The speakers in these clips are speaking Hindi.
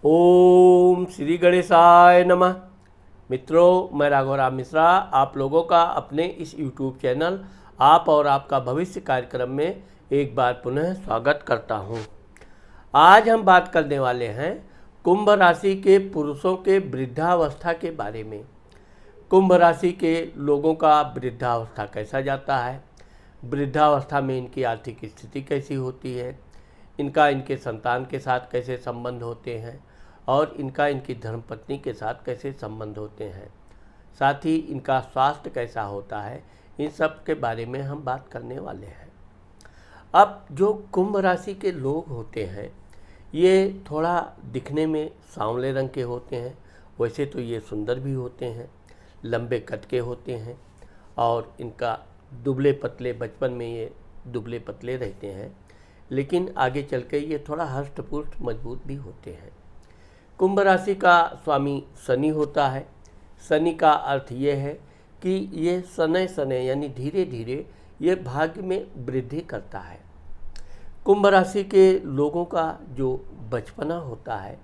ओम श्री गणेशाय नमः। मित्रों, मैं राघवराम मिश्रा आप लोगों का अपने इस YouTube चैनल आप और आपका भविष्य कार्यक्रम में एक बार पुनः स्वागत करता हूं। आज हम बात करने वाले हैं कुंभ राशि के पुरुषों के वृद्धावस्था के बारे में। कुंभ राशि के लोगों का वृद्धावस्था कैसा जाता है, वृद्धावस्था में इनकी आर्थिक स्थिति कैसी होती है, इनके संतान के साथ कैसे संबंध होते हैं और इनकी धर्मपत्नी के साथ कैसे संबंध होते हैं, साथ ही इनका स्वास्थ्य कैसा होता है, इन सब के बारे में हम बात करने वाले हैं। अब जो कुंभ राशि के लोग होते हैं ये थोड़ा दिखने में सांवले रंग के होते हैं। वैसे तो ये सुंदर भी होते हैं, लंबे कद के होते हैं और इनका दुबले पतले, बचपन में ये दुबले पतले रहते हैं, लेकिन आगे चल के ये थोड़ा हष्ट पुष्ट मजबूत भी होते हैं। कुंभ राशि का स्वामी शनि होता है। शनि का अर्थ ये है कि ये शनै शनै यानी धीरे धीरे ये भाग्य में वृद्धि करता है। कुंभ राशि के लोगों का जो बचपना होता है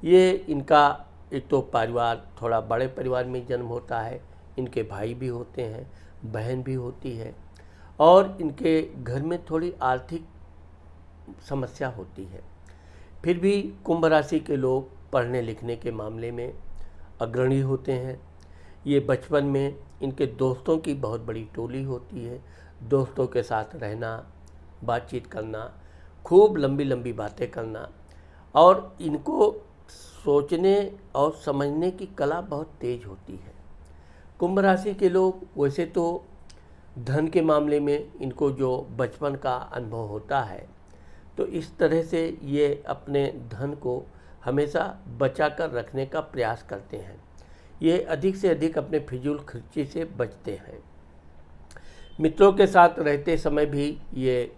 ये इनका एक तो परिवार, थोड़ा बड़े परिवार में जन्म होता है। इनके भाई भी होते हैं, बहन भी होती है और इनके घर में थोड़ी आर्थिक समस्या होती है। फिर भी कुंभ राशि के लोग पढ़ने लिखने के मामले में अग्रणी होते हैं। ये बचपन में इनके दोस्तों की बहुत बड़ी टोली होती है। दोस्तों के साथ रहना, बातचीत करना, खूब लंबी लंबी बातें करना और इनको सोचने और समझने की कला बहुत तेज होती है। कुंभ राशि के लोग वैसे तो धन के मामले में इनको जो बचपन का अनुभव होता है तो इस तरह से ये अपने धन को हमेशा बचा कर रखने का प्रयास करते हैं। ये अधिक से अधिक अपने फिजूल खर्ची से बचते हैं। मित्रों के साथ रहते समय भी ये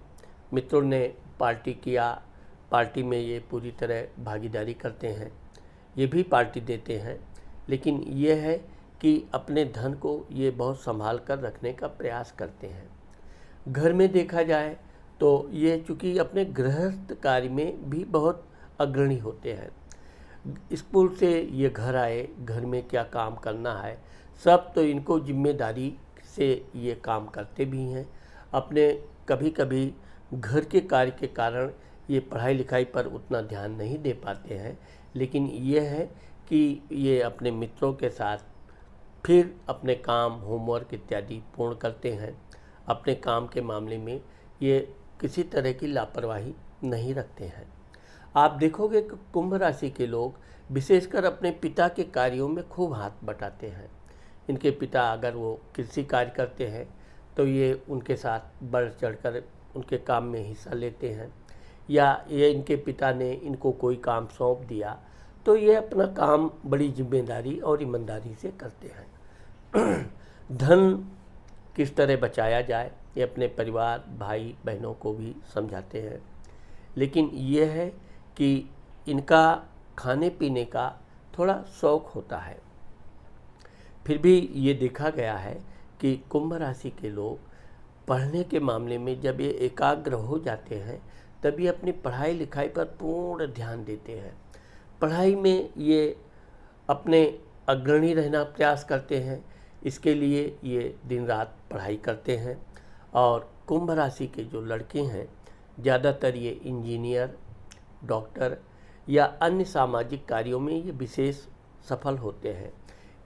मित्रों ने पार्टी किया, पार्टी में ये पूरी तरह भागीदारी करते हैं, ये भी पार्टी देते हैं, लेकिन ये है कि अपने धन को ये बहुत संभाल कर रखने का प्रयास करते हैं। घर में देखा जाए तो ये चूँकि अपने गृहस्थ कार्य में भी बहुत अग्रणी होते हैं। स्कूल से ये घर आए, घर में क्या काम करना है सब तो इनको जिम्मेदारी से ये काम करते भी हैं। अपने कभी कभी घर के कार्य के कारण ये पढ़ाई लिखाई पर उतना ध्यान नहीं दे पाते हैं, लेकिन ये है कि ये अपने मित्रों के साथ फिर अपने काम, होमवर्क इत्यादि पूर्ण करते हैं। अपने काम के मामले में ये किसी तरह की लापरवाही नहीं रखते हैं। आप देखोगे कि कुंभ राशि के लोग विशेषकर अपने पिता के कार्यों में खूब हाथ बटाते हैं। इनके पिता अगर वो कृषि कार्य करते हैं तो ये उनके साथ बढ़ चढ़कर उनके काम में हिस्सा लेते हैं, या ये इनके पिता ने इनको कोई काम सौंप दिया तो ये अपना काम बड़ी जिम्मेदारी और ईमानदारी से करते हैं। धन किस तरह बचाया जाए ये अपने परिवार, भाई बहनों को भी समझाते हैं, लेकिन ये है कि इनका खाने पीने का थोड़ा शौक होता है। फिर भी ये देखा गया है कि कुंभ राशि के लोग पढ़ने के मामले में जब ये एकाग्र हो जाते हैं तब ये अपनी पढ़ाई लिखाई पर पूर्ण ध्यान देते हैं। पढ़ाई में ये अपने अग्रणी रहना प्रयास करते हैं। इसके लिए ये दिन रात पढ़ाई करते हैं। और कुंभ राशि के जो लड़के हैं ज़्यादातर ये इंजीनियर, डॉक्टर या अन्य सामाजिक कार्यों में ये विशेष सफल होते हैं।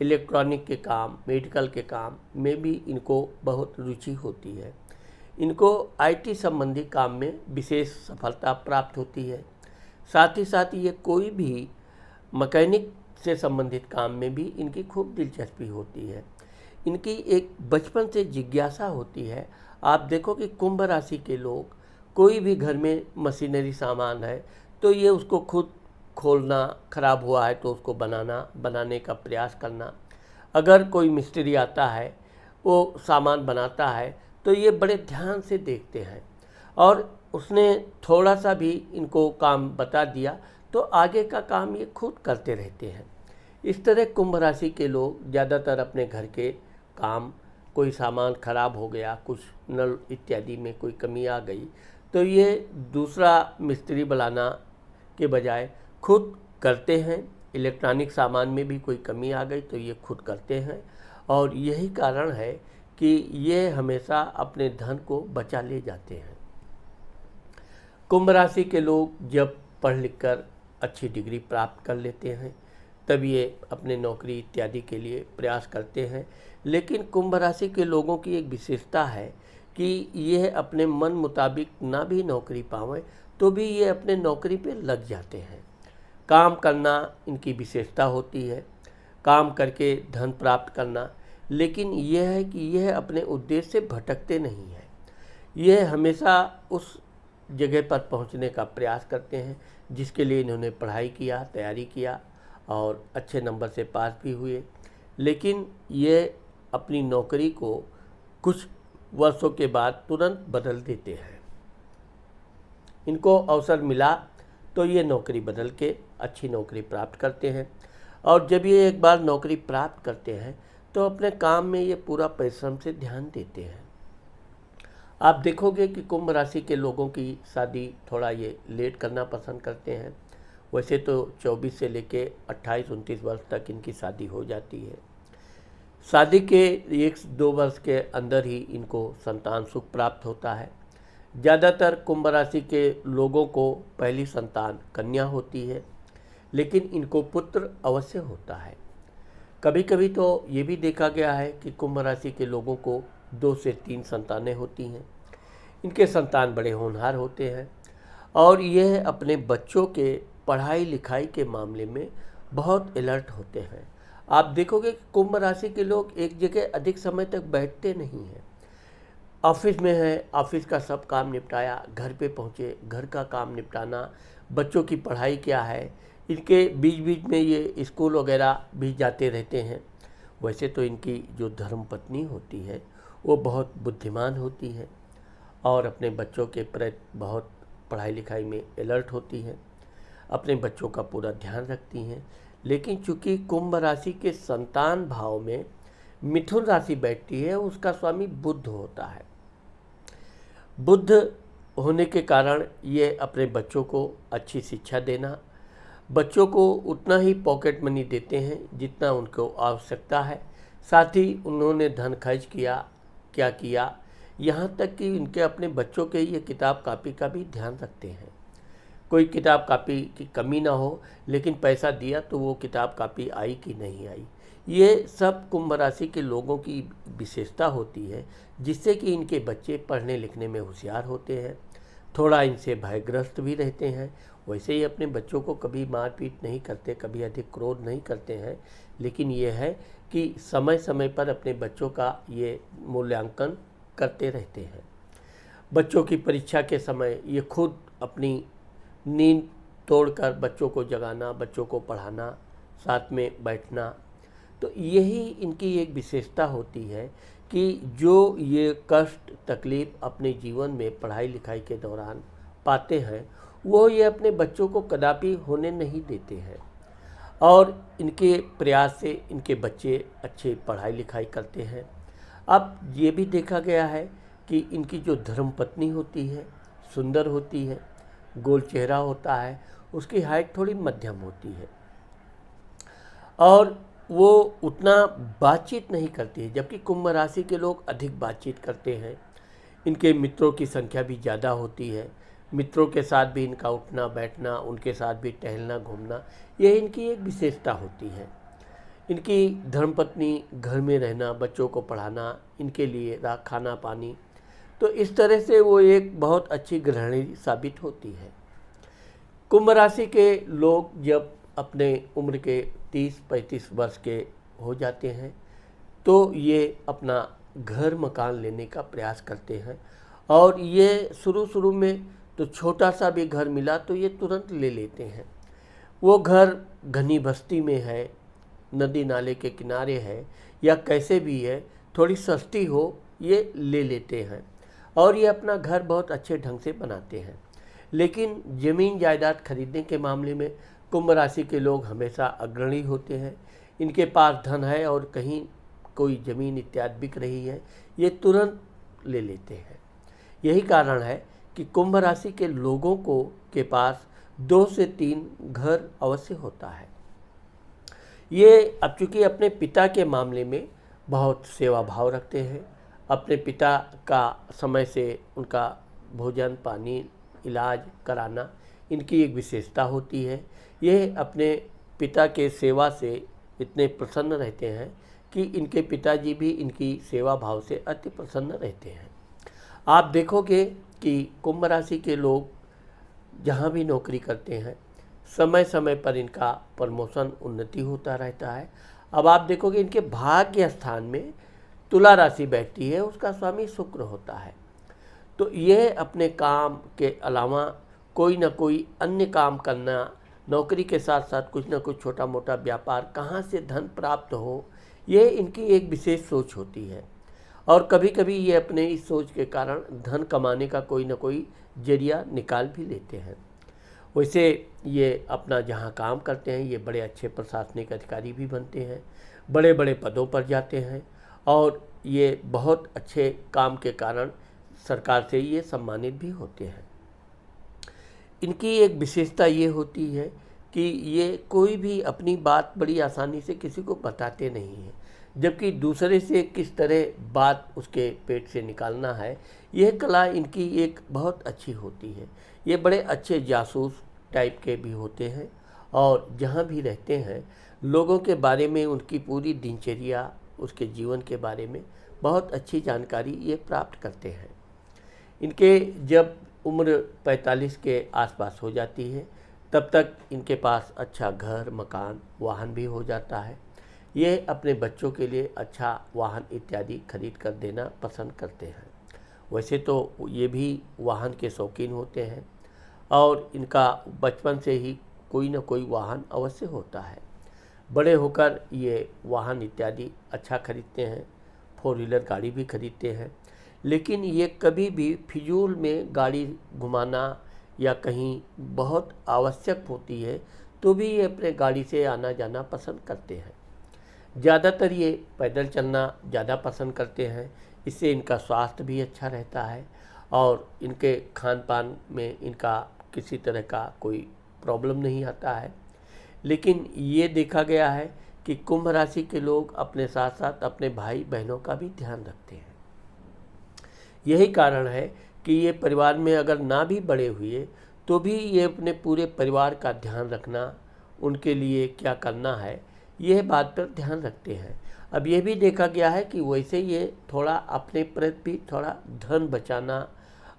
इलेक्ट्रॉनिक के काम, मेडिकल के काम में भी इनको बहुत रुचि होती है। इनको आईटी संबंधी काम में विशेष सफलता प्राप्त होती है। साथ ही साथ ये कोई भी मैकेनिक से संबंधित काम में भी इनकी खूब दिलचस्पी होती है। इनकी एक बचपन से जिज्ञासा होती है। आप देखो कि कुंभ राशि के लोग कोई भी घर में मशीनरी सामान है तो ये उसको खुद खोलना, ख़राब हुआ है तो उसको बनाने का प्रयास करना। अगर कोई मिस्त्री आता है वो सामान बनाता है तो ये बड़े ध्यान से देखते हैं और उसने थोड़ा सा भी इनको काम बता दिया तो आगे का काम ये खुद करते रहते हैं। इस तरह कुंभ राशि के लोग ज़्यादातर अपने घर के काम, कोई सामान खराब हो गया, कुछ नल इत्यादि में कोई कमी आ गई तो ये दूसरा मिस्त्री बुलाना के बजाय खुद करते हैं। इलेक्ट्रॉनिक सामान में भी कोई कमी आ गई तो ये खुद करते हैं, और यही कारण है कि ये हमेशा अपने धन को बचा ले जाते हैं। कुंभ राशि के लोग जब पढ़ लिख कर अच्छी डिग्री प्राप्त कर लेते हैं तब ये अपने नौकरी इत्यादि के लिए प्रयास करते हैं। लेकिन कुंभ राशि के लोगों की एक विशेषता है कि ये अपने मन मुताबिक ना भी नौकरी पावें तो भी ये अपने नौकरी पे लग जाते हैं। काम करना इनकी विशेषता होती है, काम करके धन प्राप्त करना। लेकिन यह है कि यह अपने उद्देश्य से भटकते नहीं हैं। यह हमेशा उस जगह पर पहुंचने का प्रयास करते हैं जिसके लिए इन्होंने पढ़ाई किया, तैयारी किया और अच्छे नंबर से पास भी हुए। लेकिन ये अपनी नौकरी को कुछ वर्षों के बाद तुरंत बदल देते हैं। इनको अवसर मिला तो ये नौकरी बदल के अच्छी नौकरी प्राप्त करते हैं, और जब ये एक बार नौकरी प्राप्त करते हैं तो अपने काम में ये पूरा परिश्रम से ध्यान देते हैं। आप देखोगे कि कुंभ राशि के लोगों की शादी थोड़ा ये लेट करना पसंद करते हैं। वैसे तो 24 से लेके 28-29 वर्ष तक इनकी शादी हो जाती है। शादी के 1-2 वर्ष के अंदर ही इनको संतान सुख प्राप्त होता है। ज़्यादातर कुंभ राशि के लोगों को पहली संतान कन्या होती है, लेकिन इनको पुत्र अवश्य होता है। कभी कभी तो ये भी देखा गया है कि कुंभ राशि के लोगों को 2 से 3 संतानें होती हैं। इनके संतान बड़े होनहार होते हैं और यह अपने बच्चों के पढ़ाई लिखाई के मामले में बहुत अलर्ट होते हैं। आप देखोगे कि कुंभ राशि के लोग एक जगह अधिक समय तक बैठते नहीं हैं। ऑफिस में है, ऑफिस का सब काम निपटाया, घर पे पहुँचे, घर का काम निपटाना, बच्चों की पढ़ाई क्या है, इनके बीच बीच में ये स्कूल वगैरह भी जाते रहते हैं। वैसे तो इनकी जो धर्मपत्नी होती है वो बहुत बुद्धिमान होती है और अपने बच्चों के प्रति बहुत पढ़ाई लिखाई में अलर्ट होती है, अपने बच्चों का पूरा ध्यान रखती हैं। लेकिन चूंकि कुंभ राशि के संतान भाव में मिथुन राशि बैठती है, उसका स्वामी बुध होता है। बुध होने के कारण ये अपने बच्चों को अच्छी शिक्षा देना, बच्चों को उतना ही पॉकेट मनी देते हैं जितना उनको आवश्यकता है। साथ ही उन्होंने धन खर्च किया, क्या किया, यहाँ तक कि इनके अपने बच्चों के ये किताब कापी का भी ध्यान रखते हैं। कोई किताब कापी की कमी ना हो, लेकिन पैसा दिया तो वो किताब कापी आई कि नहीं आई। ये सब कुंभ राशि के लोगों की विशेषता होती है, जिससे कि इनके बच्चे पढ़ने लिखने में होशियार होते हैं, थोड़ा इनसे भयग्रस्त भी रहते हैं। वैसे ही अपने बच्चों को कभी मारपीट नहीं करते, कभी अधिक क्रोध नहीं करते हैं, लेकिन ये है कि समय समय पर अपने बच्चों का ये मूल्यांकन करते रहते हैं। बच्चों की परीक्षा के समय ये खुद अपनी नींद तोड़कर बच्चों को जगाना, बच्चों को पढ़ाना, साथ में बैठना। तो यही इनकी एक विशेषता होती है कि जो ये कष्ट तकलीफ़ अपने जीवन में पढ़ाई लिखाई के दौरान पाते हैं वो ये अपने बच्चों को कदापि होने नहीं देते हैं, और इनके प्रयास से इनके बच्चे अच्छे पढ़ाई लिखाई करते हैं। अब ये भी देखा गया है कि इनकी जो धर्मपत्नी होती है सुंदर होती है, गोल चेहरा होता है, उसकी हाइट थोड़ी मध्यम होती है और वो उतना बातचीत नहीं करती है, जबकि कुंभ राशि के लोग अधिक बातचीत करते हैं। इनके मित्रों की संख्या भी ज़्यादा होती है, मित्रों के साथ भी इनका उठना बैठना, उनके साथ भी टहलना घूमना, यह इनकी एक विशेषता होती है। इनकी धर्मपत्नी घर में रहना, बच्चों को पढ़ाना, इनके लिए खाना पानी, तो इस तरह से वो एक बहुत अच्छी गृहिणी साबित होती है। कुंभ राशि के लोग जब अपने उम्र के 30-35 वर्ष के हो जाते हैं तो ये अपना घर मकान लेने का प्रयास करते हैं, और ये शुरू में तो छोटा सा भी घर मिला तो ये तुरंत ले लेते हैं। वो घर घनी बस्ती में है, नदी नाले के किनारे है, या कैसे भी है, थोड़ी सस्ती हो, ये ले लेते हैं और ये अपना घर बहुत अच्छे ढंग से बनाते हैं। लेकिन ज़मीन जायदाद खरीदने के मामले में कुंभ राशि के लोग हमेशा अग्रणी होते हैं। इनके पास धन है और कहीं कोई ज़मीन इत्यादि बिक रही है, ये तुरंत ले लेते हैं। यही कारण है कि कुंभ राशि के लोगों को के पास 2 से 3 घर अवश्य होता है। ये अब चूँकि अपने पिता के मामले में बहुत सेवा भाव रखते हैं, अपने पिता का समय से उनका भोजन पानी इलाज कराना इनकी एक विशेषता होती है। ये अपने पिता के सेवा से इतने प्रसन्न रहते हैं कि इनके पिताजी भी इनकी सेवा भाव से अति प्रसन्न रहते हैं। आप देखोगे कि कुंभ राशि के लोग जहाँ भी नौकरी करते हैं समय समय पर इनका प्रमोशन उन्नति होता रहता है। अब आप देखोगे इनके भाग्य स्थान में तुला राशि बैठती है, उसका स्वामी शुक्र होता है। तो यह अपने काम के अलावा कोई ना कोई अन्य काम करना, नौकरी के साथ साथ कुछ ना कुछ छोटा मोटा व्यापार, कहाँ से धन प्राप्त हो, ये इनकी एक विशेष सोच होती है। और कभी कभी ये अपने इस सोच के कारण धन कमाने का कोई ना कोई जरिया निकाल भी लेते हैं। वैसे ये अपना जहाँ काम करते हैं ये बड़े अच्छे प्रशासनिक अधिकारी भी बनते हैं, बड़े बड़े पदों पर जाते हैं और ये बहुत अच्छे काम के कारण सरकार से ये सम्मानित भी होते हैं। इनकी एक विशेषता ये होती है कि ये कोई भी अपनी बात बड़ी आसानी से किसी को बताते नहीं हैं, जबकि दूसरे से किस तरह बात उसके पेट से निकालना है यह कला इनकी एक बहुत अच्छी होती है। ये बड़े अच्छे जासूस टाइप के भी होते हैं और जहाँ भी रहते हैं लोगों के बारे में, उनकी पूरी दिनचर्या, उसके जीवन के बारे में बहुत अच्छी जानकारी ये प्राप्त करते हैं। इनके जब उम्र 45 के आसपास हो जाती है तब तक इनके पास अच्छा घर, मकान, वाहन भी हो जाता है। ये अपने बच्चों के लिए अच्छा वाहन इत्यादि खरीद कर देना पसंद करते हैं। वैसे तो ये भी वाहन के शौकीन होते हैं और इनका बचपन से ही कोई न कोई वाहन अवश्य होता है। बड़े होकर ये वाहन इत्यादि अच्छा खरीदते हैं, 4 व्हीलर गाड़ी भी खरीदते हैं, लेकिन ये कभी भी फिजूल में गाड़ी घुमाना या कहीं बहुत आवश्यक होती है तो भी ये अपने गाड़ी से आना जाना पसंद करते हैं। ज़्यादातर ये पैदल चलना ज़्यादा पसंद करते हैं, इससे इनका स्वास्थ्य भी अच्छा रहता है और इनके खान पान में इनका किसी तरह का कोई प्रॉब्लम नहीं आता है। लेकिन ये देखा गया है कि कुंभ राशि के लोग अपने साथ साथ अपने भाई बहनों का भी ध्यान रखते हैं। यही कारण है कि ये परिवार में अगर ना भी बड़े हुए तो भी ये अपने पूरे परिवार का ध्यान रखना, उनके लिए क्या करना है, यह बात पर ध्यान रखते हैं। अब ये भी देखा गया है कि वैसे ये थोड़ा अपने प्रति भी थोड़ा धन बचाना,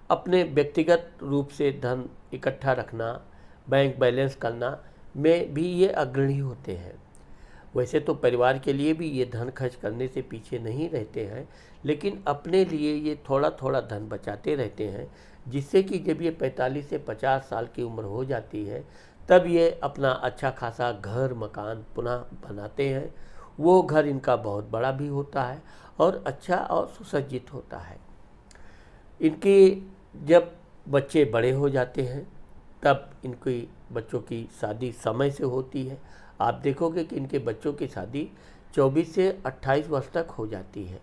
अपने व्यक्तिगत रूप से धन इकट्ठा रखना, बैंक बैलेंस करना में भी ये अग्रणी होते हैं। वैसे तो परिवार के लिए भी ये धन खर्च करने से पीछे नहीं रहते हैं, लेकिन अपने लिए ये थोड़ा थोड़ा धन बचाते रहते हैं, जिससे कि जब ये 45 से 50 साल की उम्र हो जाती है तब ये अपना अच्छा खासा घर मकान पुनः बनाते हैं। वो घर इनका बहुत बड़ा भी होता है और अच्छा और सुसज्जित होता है। इनके जब बच्चे बड़े हो जाते हैं तब इनकी बच्चों की शादी समय से होती है। आप देखोगे कि इनके बच्चों की शादी 24 से 28 वर्ष तक हो जाती है।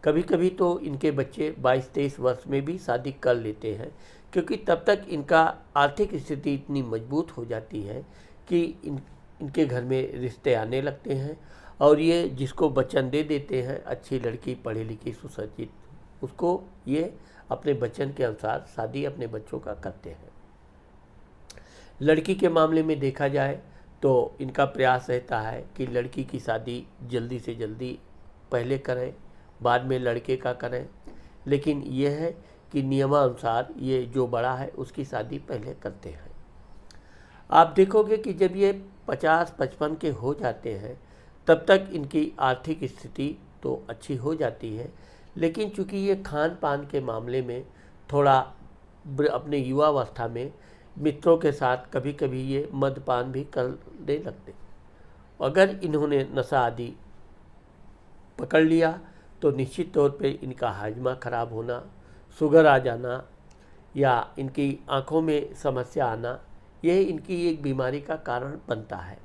कभी कभी तो इनके बच्चे 22-23 वर्ष में भी शादी कर लेते हैं, क्योंकि तब तक इनका आर्थिक स्थिति इतनी मजबूत हो जाती है कि इनके घर में रिश्ते आने लगते हैं और ये जिसको वचन दे देते हैं, अच्छी लड़की पढ़ी लिखी सुसज्जित, उसको ये अपने वचन के अनुसार शादी अपने बच्चों का करते हैं। लड़की के मामले में देखा जाए तो इनका प्रयास रहता है कि लड़की की शादी जल्दी से जल्दी पहले करें, बाद में लड़के का करें, लेकिन यह है कि नियमानुसार ये जो बड़ा है उसकी शादी पहले करते हैं। आप देखोगे कि जब ये 50-55 के हो जाते हैं तब तक इनकी आर्थिक स्थिति तो अच्छी हो जाती है, लेकिन चूंकि ये खान पान के मामले में थोड़ा अपने युवावस्था में मित्रों के साथ कभी कभी ये मद्यपान भी करने लगते। अगर इन्होंने नशा आदि पकड़ लिया तो निश्चित तौर पे इनका हाजमा खराब होना, शुगर आ जाना या इनकी आँखों में समस्या आना, यह इनकी एक बीमारी का कारण बनता है।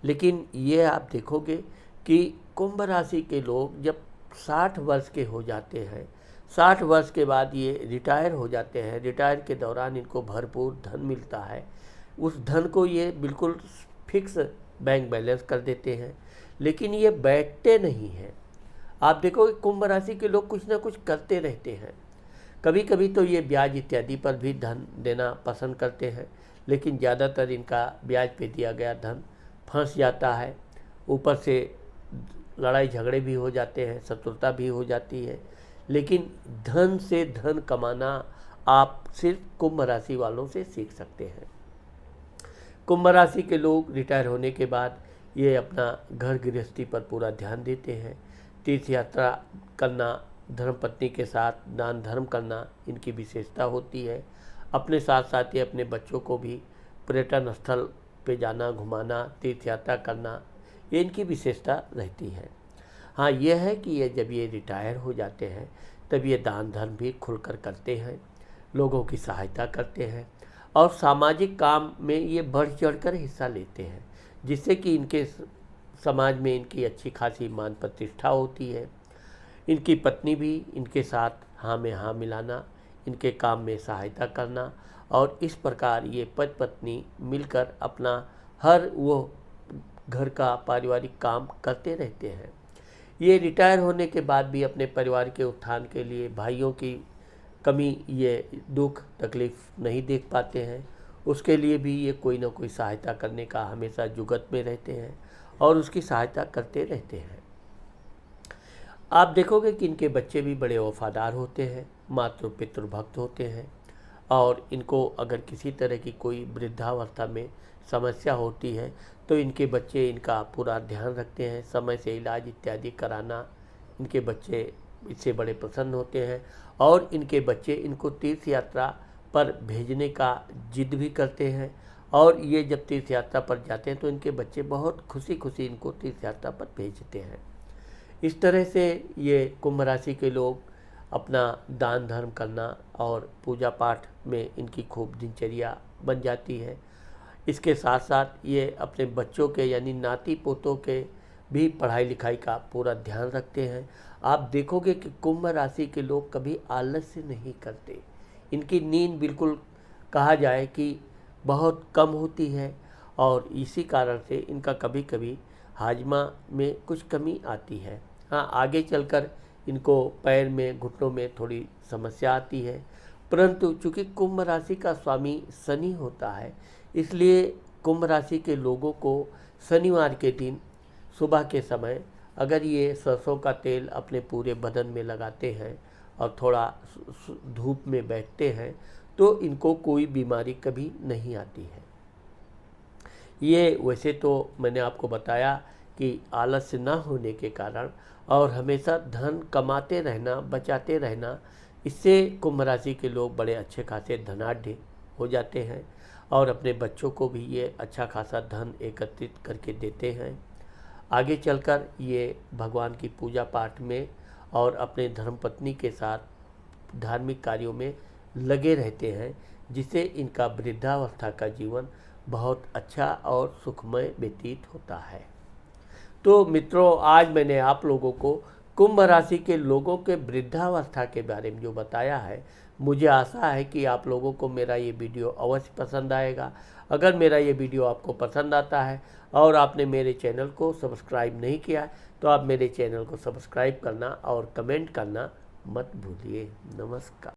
लेकिन ये आप देखोगे कि कुंभ राशि के लोग जब 60 वर्ष के हो जाते हैं, 60 वर्ष के बाद ये रिटायर हो जाते हैं। रिटायर के दौरान इनको भरपूर धन मिलता है, उस धन को ये बिल्कुल फिक्स बैंक बैलेंस कर देते हैं, लेकिन ये बैठते नहीं हैं। आप देखो कुंभ राशि के लोग कुछ ना कुछ करते रहते हैं। कभी कभी तो ये ब्याज इत्यादि पर भी धन देना पसंद करते हैं, लेकिन ज़्यादातर इनका ब्याज पे दिया गया धन फंस जाता है। ऊपर से लड़ाई झगड़े भी हो जाते हैं, शत्रुता भी हो जाती है। लेकिन धन से धन कमाना आप सिर्फ कुंभ राशि वालों से सीख सकते हैं। कुंभ राशि के लोग रिटायर होने के बाद ये अपना घर गृहस्थी पर पूरा ध्यान देते हैं। तीर्थ यात्रा करना, धर्मपत्नी के साथ दान धर्म करना इनकी विशेषता होती है। अपने साथ साथ ये अपने बच्चों को भी पर्यटन स्थल पे जाना, घुमाना, तीर्थ यात्रा करना, ये इनकी विशेषता रहती है। हाँ, यह है कि ये जब ये रिटायर हो जाते हैं तब ये दान धर्म भी खुलकर करते हैं, लोगों की सहायता करते हैं और सामाजिक काम में ये बढ़ चढ़कर हिस्सा लेते हैं, जिससे कि इनके समाज में इनकी अच्छी खासी मान प्रतिष्ठा होती है। इनकी पत्नी भी इनके साथ हाँ में हाँ मिलाना, इनके काम में सहायता करना और इस प्रकार ये पति पत्नी मिलकर अपना हर वो घर का पारिवारिक काम करते रहते हैं। ये रिटायर होने के बाद भी अपने परिवार के उत्थान के लिए भाइयों की कमी, ये दुख तकलीफ़ नहीं देख पाते हैं, उसके लिए भी ये कोई ना कोई सहायता करने का हमेशा जुगत में रहते हैं और उसकी सहायता करते रहते हैं। आप देखोगे कि इनके बच्चे भी बड़े वफादार होते हैं, मातृ पितृभक्त होते हैं और इनको अगर किसी तरह की कोई वृद्धावस्था में समस्या होती है तो इनके बच्चे इनका पूरा ध्यान रखते हैं। समय से इलाज इत्यादि कराना इनके बच्चे इससे बड़े प्रसन्न होते हैं और इनके बच्चे इनको तीर्थ यात्रा पर भेजने का जिद भी करते हैं और ये जब तीर्थ यात्रा पर जाते हैं तो इनके बच्चे बहुत खुशी खुशी इनको तीर्थ यात्रा पर भेजते हैं। इस तरह से ये कुंभ राशि के लोग अपना दान धर्म करना और पूजा पाठ में इनकी खूब दिनचर्या बन जाती है। इसके साथ साथ ये अपने बच्चों के यानी नाती पोतों के भी पढ़ाई लिखाई का पूरा ध्यान रखते हैं। आप देखोगे कि कुंभ राशि के लोग कभी आलस्य नहीं करते। इनकी नींद बिल्कुल कहा जाए कि बहुत कम होती है और इसी कारण से इनका कभी कभी हाजमा में कुछ कमी आती है। हाँ, आगे चलकर इनको पैर में, घुटनों में थोड़ी समस्या आती है, परंतु चूँकि कुंभ राशि का स्वामी शनि होता है, इसलिए कुंभ राशि के लोगों को शनिवार के दिन सुबह के समय अगर ये सरसों का तेल अपने पूरे बदन में लगाते हैं और थोड़ा धूप में बैठते हैं तो इनको कोई बीमारी कभी नहीं आती है। ये वैसे तो मैंने आपको बताया कि आलस्य न होने के कारण और हमेशा धन कमाते रहना, बचाते रहना, इससे कुंभ राशि के लोग बड़े अच्छे खासे धनाढ्य हो जाते हैं और अपने बच्चों को भी ये अच्छा खासा धन एकत्रित करके देते हैं। आगे चलकर ये भगवान की पूजा पाठ में और अपने धर्मपत्नी के साथ धार्मिक कार्यों में लगे रहते हैं, जिससे इनका वृद्धावस्था का जीवन बहुत अच्छा और सुखमय व्यतीत होता है। तो मित्रों, आज मैंने आप लोगों को कुंभ राशि के लोगों के वृद्धावस्था के बारे में जो बताया है, मुझे आशा है कि आप लोगों को मेरा ये वीडियो अवश्य पसंद आएगा। अगर मेरा ये वीडियो आपको पसंद आता है और आपने मेरे चैनल को सब्सक्राइब नहीं किया तो आप मेरे चैनल को सब्सक्राइब करना और कमेंट करना मत भूलिए। नमस्कार।